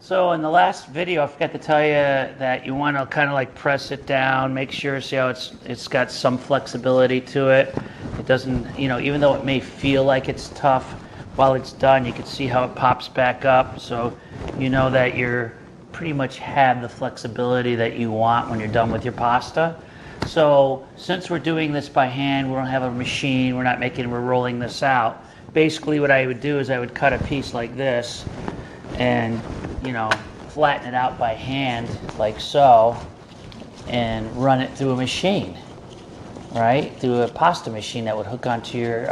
So in the last video, I forgot to tell you that you want to kind of like press it down, make sure, see how it's got some flexibility to it. It doesn't, even though it may feel like it's tough, while it's done, you can see how it pops back up. So you know that you're pretty much have the flexibility that you want when you're done with your pasta. So since we're doing this by hand, we don't have a machine, we're rolling this out. Basically what I would do is I would cut a piece like this and flatten it out by hand like so and run it through a machine, right? Through a pasta machine that would hook onto your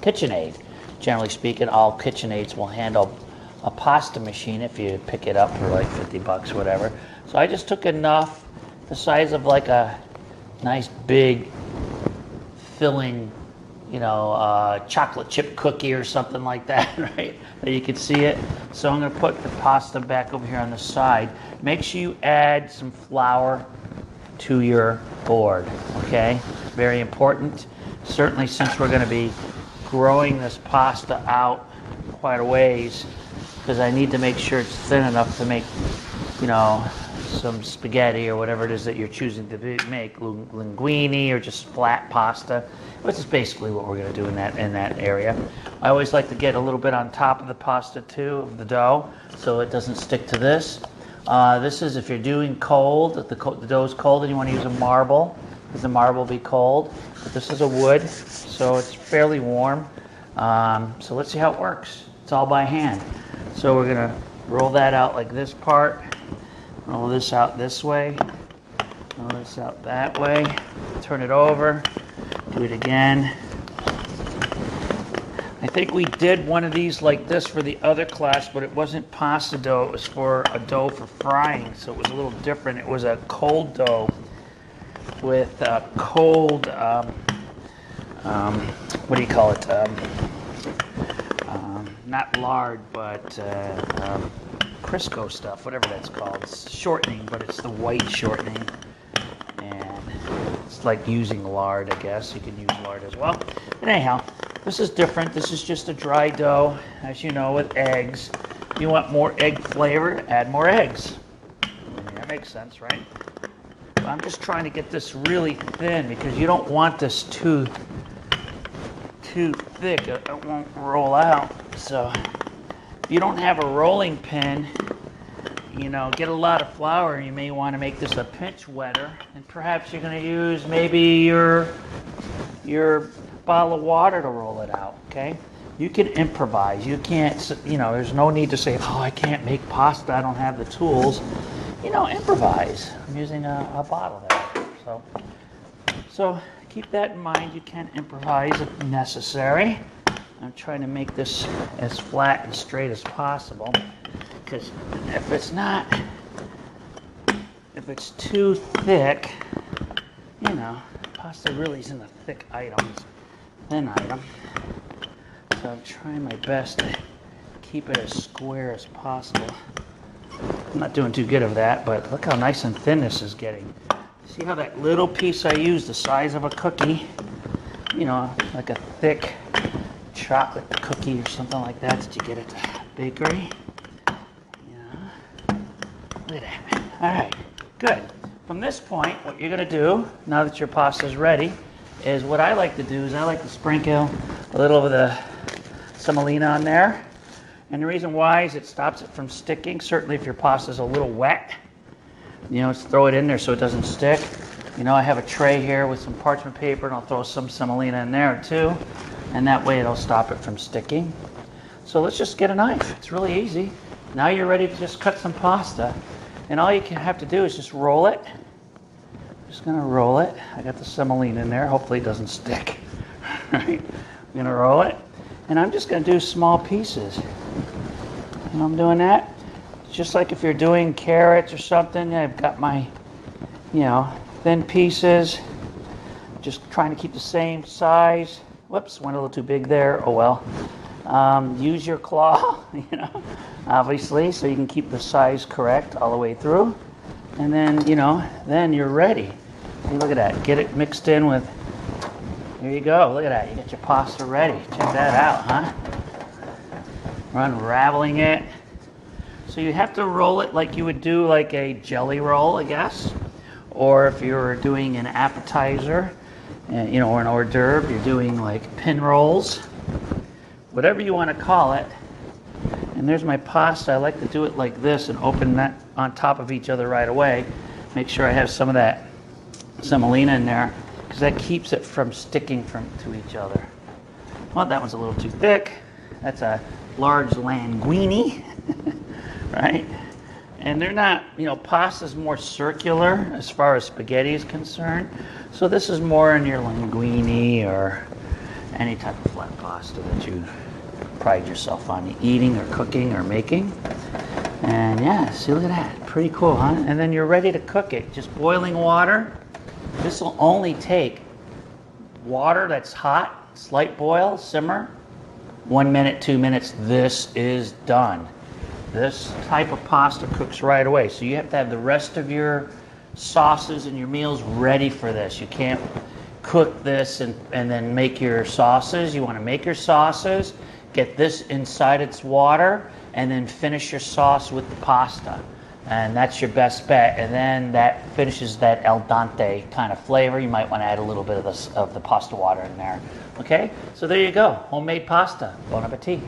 KitchenAid. Generally speaking, all KitchenAids will handle a pasta machine if you pick it up for like 50 bucks, whatever. So I just took enough, the size of like a nice big filling, chocolate chip cookie or something like that, right? That you can see it. So I'm going to put the pasta back over here on the side. Make sure you add some flour to your board, okay? Very important. Certainly since we're going to be growing this pasta out quite a ways, because I need to make sure it's thin enough to make, some spaghetti or whatever it is that you're choosing to make, linguine or just flat pasta, which is basically what we're going to do in that area. I always like to get a little bit on top of the pasta too, of the dough, so it doesn't stick to this. This is if you're doing cold, the dough's cold and you want to use a marble, because the marble will be cold. But this is a wood, so it's fairly warm. So let's see how it works. It's all by hand. So we're going to roll that out like this part. Roll this out this way, roll this out that way, turn it over, do it again. I think we did one of these like this for the other class, but it wasn't pasta dough, it was for a dough for frying, so it was a little different. It was a cold dough with cold, what do you call it? Not lard, but Crisco stuff, whatever that's called. It's shortening, but it's the white shortening. And it's like using lard, I guess. You can use lard as well. But anyhow, this is different. This is just a dry dough, as you know, with eggs. If you want more egg flavor, add more eggs. That makes sense, right? But I'm just trying to get this really thin because you don't want this too thick. It won't roll out. So if you don't have a rolling pin, get a lot of flour. You may want to make this a pinch wetter, and perhaps you're going to use maybe your bottle of water to roll it out, okay? You can improvise. You can't, there's no need to say, oh, I can't make pasta, I don't have the tools. Improvise. I'm using a bottle there. So keep that in mind. You can improvise if necessary. I'm trying to make this as flat and straight as possible, because if it's too thick, pasta really isn't a thick item, it's a thin item. So I'm trying my best to keep it as square as possible. I'm not doing too good of that, but look how nice and thin this is getting. See how that little piece I used, the size of a cookie, like a thick chocolate cookie or something like that you get at the bakery. Look at that. All right, good. From this point, what you're going to do, now that your pasta is ready, is what I like to do is I like to sprinkle a little of the semolina on there. And the reason why is it stops it from sticking. Certainly if your pasta is a little wet, just throw it in there so it doesn't stick. I have a tray here with some parchment paper, and I'll throw some semolina in there too. And that way it'll stop it from sticking. So let's just get a knife. It's really easy. Now you're ready to just cut some pasta. And all you have to do is just roll it. Just going to roll it. I got the semolina in there. Hopefully it doesn't stick. Right? I'm going to roll it. And I'm just going to do small pieces. I'm doing that. Just like if you're doing carrots or something, I've got my, thin pieces. Just trying to keep the same size. Whoops, went a little too big there. Oh well. Use your claw, obviously, so you can keep the size correct all the way through. And then, then you're ready. See, look at that. Get it mixed in with, there you go. Look at that. You get your pasta ready. Check that out, huh? We're unraveling it. So you have to roll it like you would do like a jelly roll, I guess. Or if you're doing an appetizer, you know, or an hors d'oeuvre, you're doing like pin rolls, whatever you want to call it. And there's my pasta. I like to do it like this and open that on top of each other right away. Make sure I have some of that semolina in there because that keeps it from sticking to each other. Well, that one's a little too thick. That's a large linguine, right? And they're not, you know, pasta's more circular as far as spaghetti is concerned. So this is more in your linguine or any type of flat pasta that you pride yourself on eating or cooking or making. And yeah, see, look at that. Pretty cool, huh? And then you're ready to cook it. Just boiling water. This will only take water that's hot, slight boil, simmer, 1 minute, 2 minutes. This is done. This type of pasta cooks right away. So you have to have the rest of your sauces and your meals ready for this. You can't cook this and then make your sauces. You want to make your sauces, get this inside its water, and then finish your sauce with the pasta. And that's your best bet. And then that finishes that al dente kind of flavor. You might want to add a little bit of the pasta water in there. Okay? So there you go. Homemade pasta. Bon appetit.